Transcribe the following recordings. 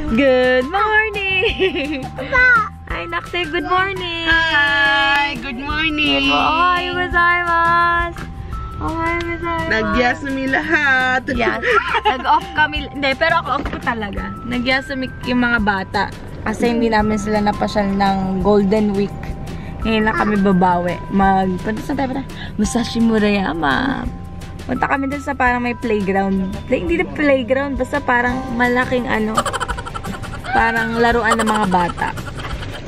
Good morning! Hi, Nakse. Good morning! Hi! Good morning! Ohay gozaimasu! Ohay gozaimasu! Nagyasumi lahat! Yes. Nag-off kami. Hindi, pero ako off ko talaga. Nagyasumi yung mga bata. Kasi hindi namin sila napasyal ng Golden Week. Ngayon lang kami babawi. Punta sa tayo pa Musashi Murayama. Punta kami dun sa parang may playground. Hindi na playground. Basta parang malaking parang laruan ng mga bata.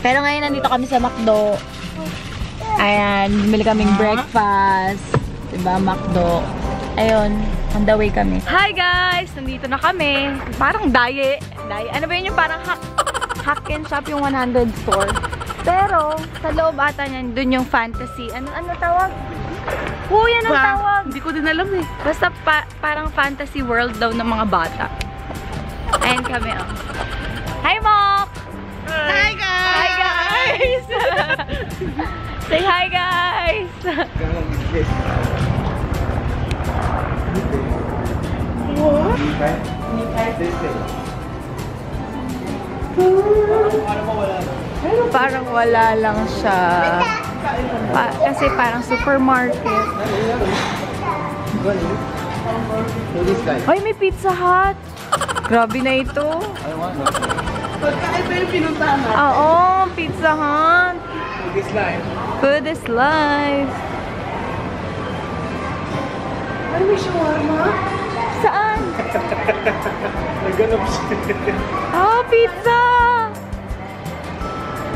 Pero ngayon nandito kami sa McDo. Ayan, bumili kaming breakfast. Diba, McDo. Ayun, on the way kami. Hi guys! Nandito na kami. Parang daye. Ano ba yun yung parang hack and shop yung 100 store? Pero, sa loob ata niyan, dun yung fantasy. Ano tawag? Yan ang tawag. Hindi ko din alam eh. Basta parang fantasy world daw ng mga bata. Ayan kami, oh. Hi, Mok! Hi guys! Hi, guys! Say hi, guys! Parang wala lang siya. Kasi parang supermarket. Ay, may Pizza Hut! Grabe na ito. Pagkain ba yung pinuntahan natin? Oo, Pizza Hut. Food is life. Food is life. Ay, may shawarma? Saan? Nagganap siya. Oh, pizza!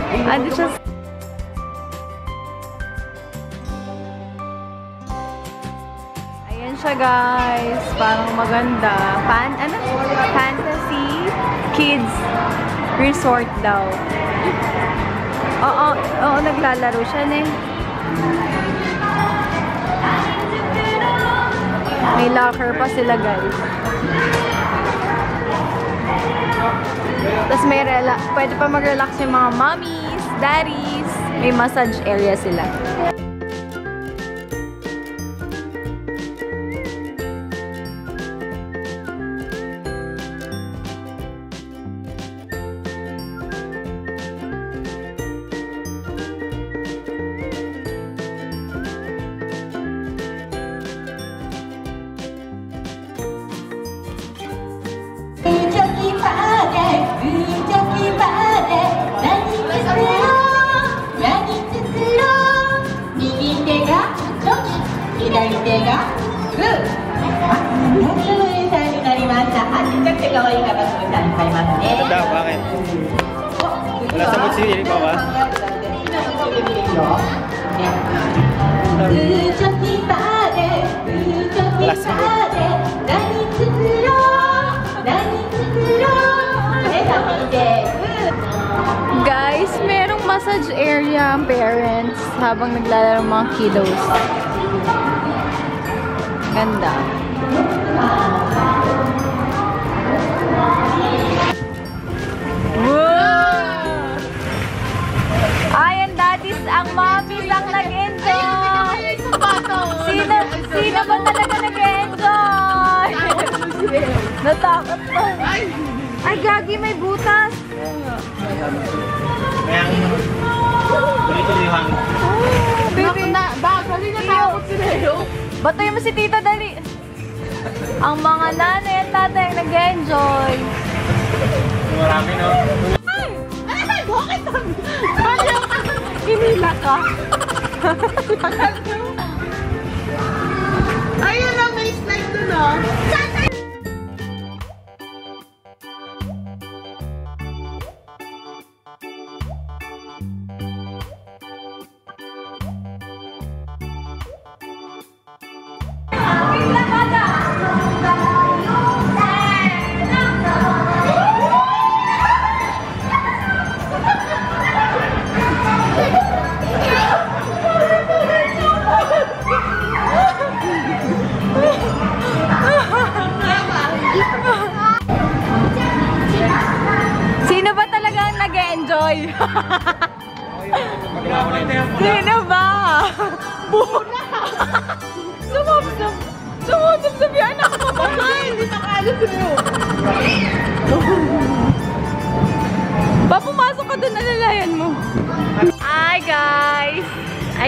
Ano siya? Ayan siya, guys. Parang maganda. Fantasy Kids Resort daw. Oo, naglalaro siya eh. May locker pa sila, guys. Tapos pwede pa mag-relax yung mga mommies, daddies. May massage area sila. Bakit? Wala sa mochila ko ba? Wala sa Guys, merong massage area ang parents habang naglalaro mga kiddos. Ganda. Ayan, daddies, ang mommies ang nag-enjoy. Sino ba talaga nag-enjoy? Natakot pa. Ay, gagi, may butas. Kaya tuloy-tuloy Baby, Dali natakot sila yun. batoy mo si tita, dali. Ang mga nanay at tatay ang nag-enjoy. Marami, no? Ay, bakit? Hinila ka. Ayun lang, may slide doon, oh. Sino ba talaga ang nag-enjoy? Sino ba? Buna! Sumabsab! Sumabsab sa biyan ako! Ay, hindi nakalit sa'yo!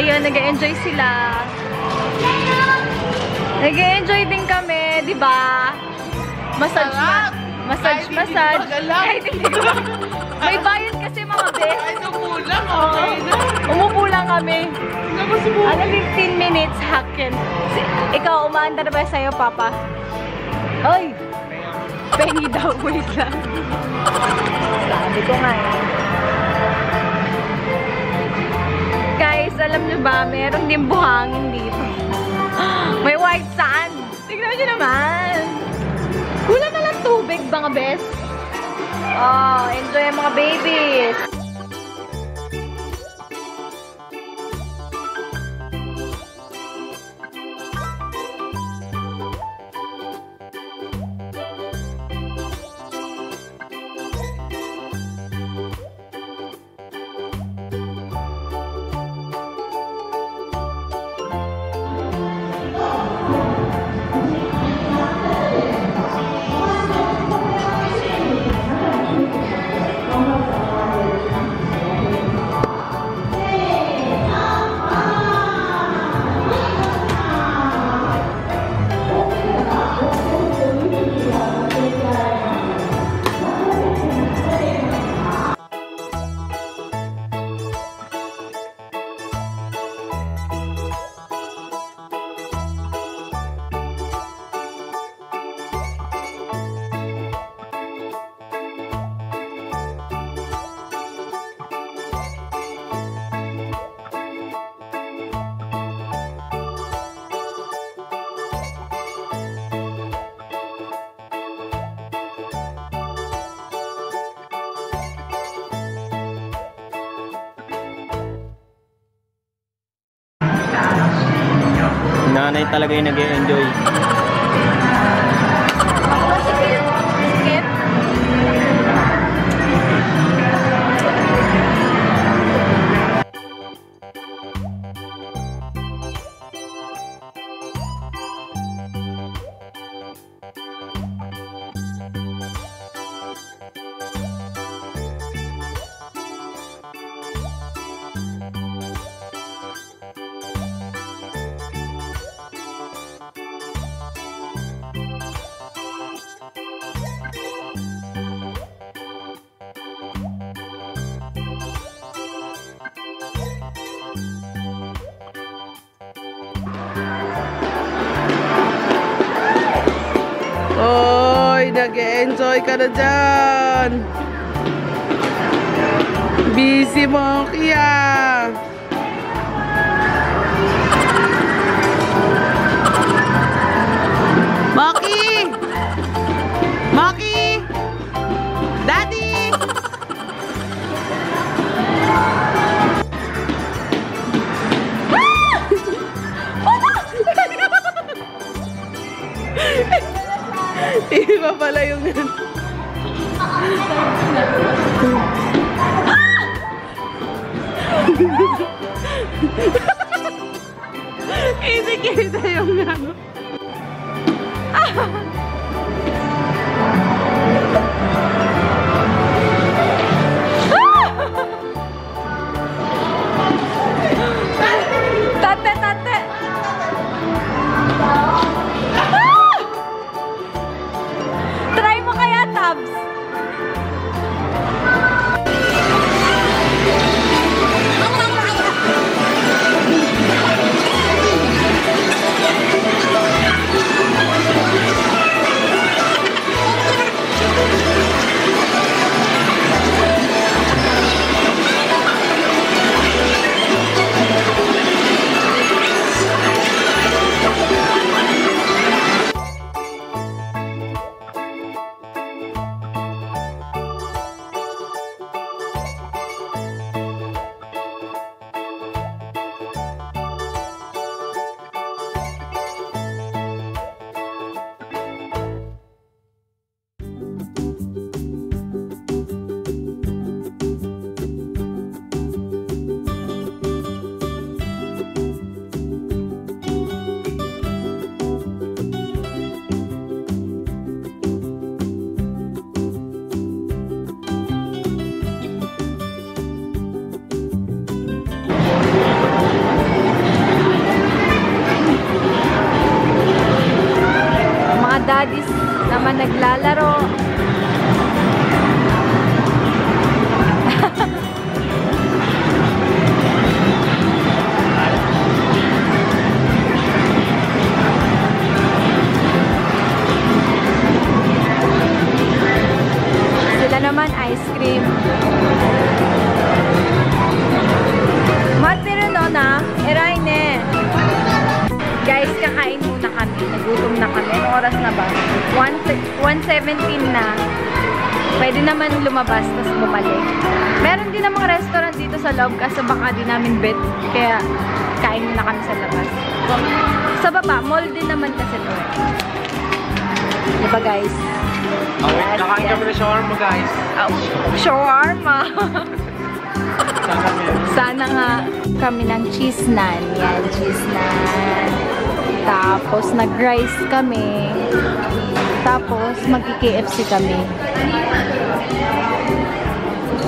Ayun, nag-enjoy sila. Nag-enjoy din kami, di ba? Massage. Kahit hindi magalaw. Kahit hindi may bayad kasi mga bes. Ay, nakulang. Okay na. Umupo lang kami. Naku, subukan. Ano, 15 minutes, hacken. Ikaw, umaanda na ba sa'yo, Papa? Oy! Pengi daw, wait lang. Sabi ko nga eh. Guys, alam nyo ba, meron din buhangin dito. May white sand. Tignan nyo naman. Kulang na lang tubig, mga bes. Oh, enjoy ang mga babies. Nanay talaga yung nag-e-enjoy. Skip. Oy, nag-enjoy ka na dyan. Busy monkey ah. Monkey! Monkey! Daddy! Iba pala yung Kita yung ano. Tate, tate. Try mo kaya, Tabs. Naglalaro. Sila naman ice cream. Na, Eraine. Guys, kakain muna kami. Nagutom na kami. Anong oras na ba? 1:17 na. Pwede naman lumabas, tapos bumalik. Meron din namang restaurant dito sa loob kasi baka di namin bet. Kaya, kain muna kami sa labas. Sa baba, mall din naman kasi to. Diba guys? Oh, wait, nakain kami na shawarma, guys. Shawarma! Sana nga kami ng cheese naan. Yan, cheese naan. Tapos, nag-rice kami. Tapos, mag-KFC kami.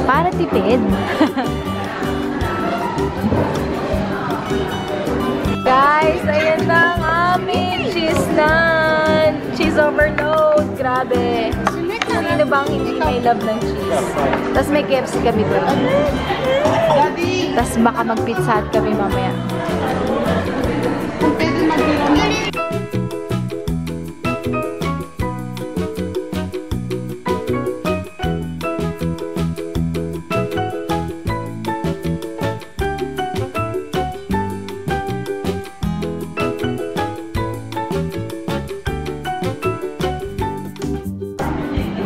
Para tipid. Guys, ayan na ang aming cheese naan. Cheese overload. Grabe. Sino bang hindi may love ng cheese? Tapos may KFC kami doon. Tapos baka mag-pizza hut kami mamaya.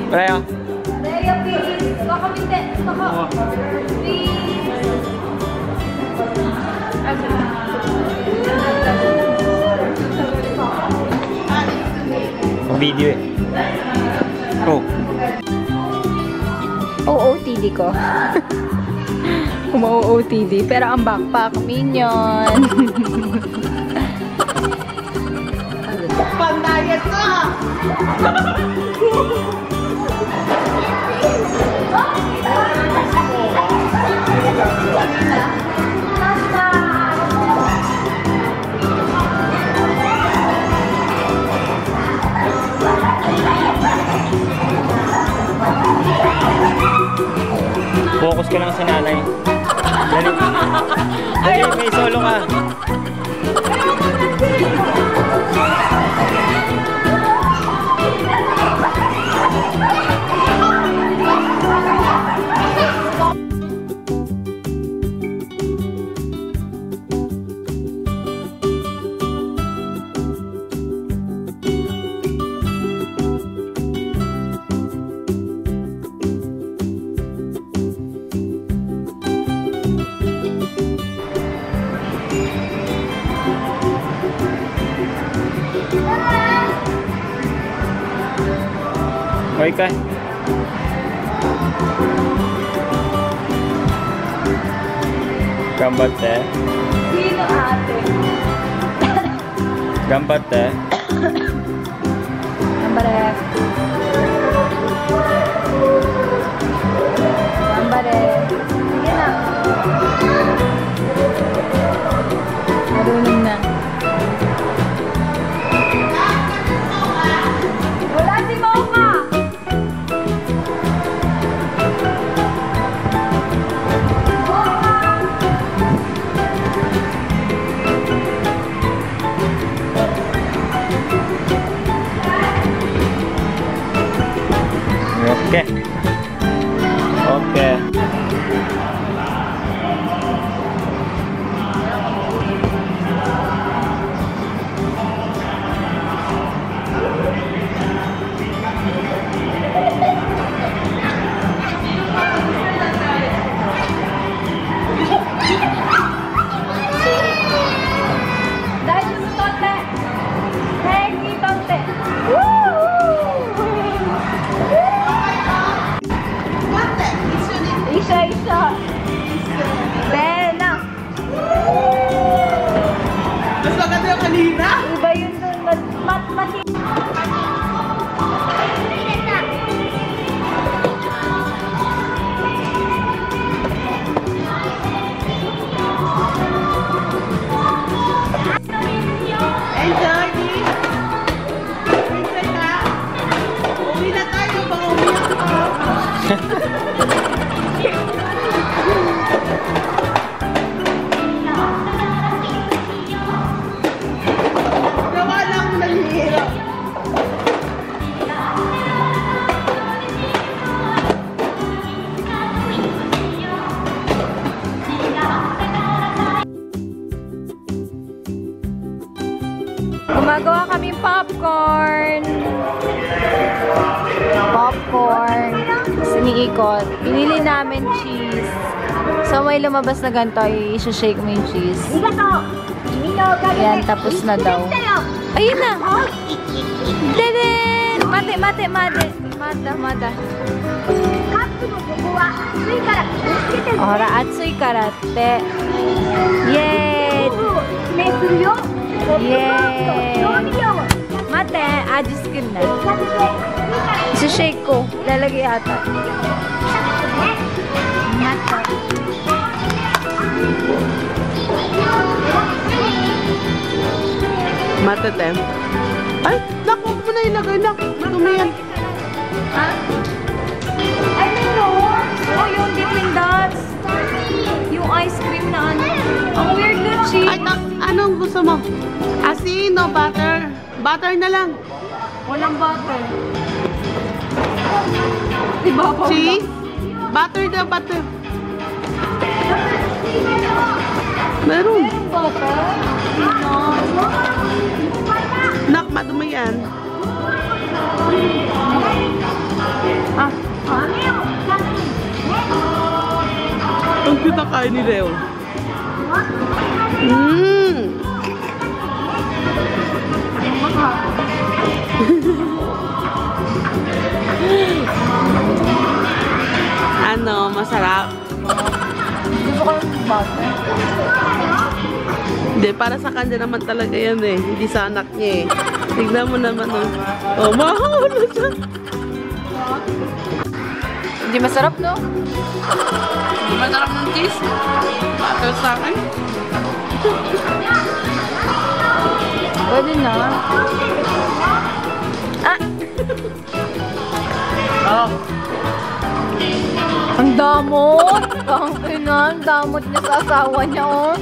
Raya. Raya, please. Baka minte. Baka. Please. Video eh. Oh. OOTD ko. Umu-OOTD. Pero ang backpack, minion. Pandayat ka! Focus ka lang sa nanay. Dali. Dali, may solo ka. Hoy ka. Gambatte. Sino ate? Gambatte. Gambare. Gambare. Sige na. Marunong na. Wala si Mocha! Okay. Okay. Dahil yung tonte! Hey, tonte! Isa-isa. Gawa lang nanghihirap. Gumagawa kami popcorn. Popcorn. Tapos iniikot. Pinili namin cheese. So may lumabas na ganito, i-shake mo yung cheese. Ayan, tapos na daw. Ayun na! Deden! Mate, mate, mate. Mata. Ora, atsui karate. Yay! Yay! Mate, adjust ko na. Shake ko. Lalagay ata. Matete. Ay, naku, huwag mo na ilagay na. Madumi yan. Ha? Ay, meron! Oh, yung Dippin' Dots. Yung ice cream na ano. Ang weird na cheese. Ay, anong gusto mo? Asin o butter? Butter na lang. Walang butter. Diba pa? Cheese? Butter na, butter. Meron. Butter? No. Nak, madumi yan. Ah. Ang cute na kain ni Leo. Mmm. Ano, masarap. Gusto ko yung butter. Hindi, para sa kanya naman talaga yan eh. Hindi sa anak niya eh. Tignan mo naman oh. Oh, mahal na siya. Hindi masarap, no? Hindi masarap ng cheese. Butter sa akin. Pwede na. Ah! Oh. Ang damot! Ang ina, ang damot niya sa asawa niya, oh.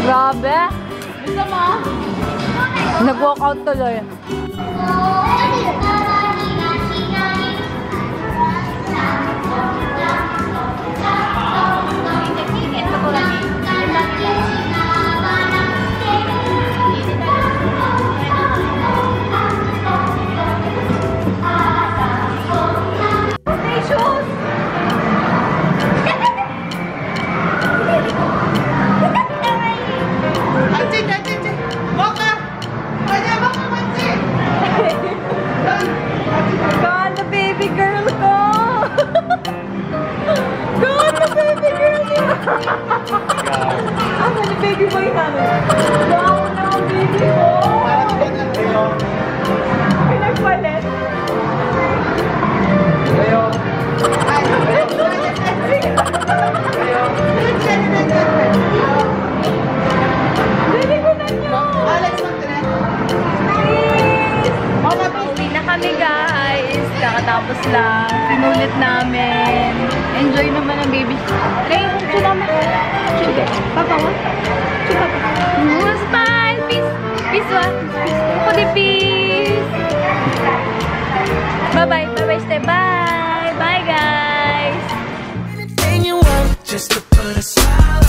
Grabe. Gusto mo? Nag-walk out tuloy. God, the baby girl ko! God, the baby girl niya! Ano ni baby boy namin? Wow na ang baby mo! Pinagpalit? Baby ko na niyo! Uwi na kami, guys. Kakatapos lang. Pinulit namin. Enjoy naman ang baby. Ray, chula mo. Chula. Papa mo? Chula pa. Smile. Peace. Peace, what? Pudi, peace. Bye-bye. Bye-bye, stay. Bye. Bye, guys. Anything you want just to put a smile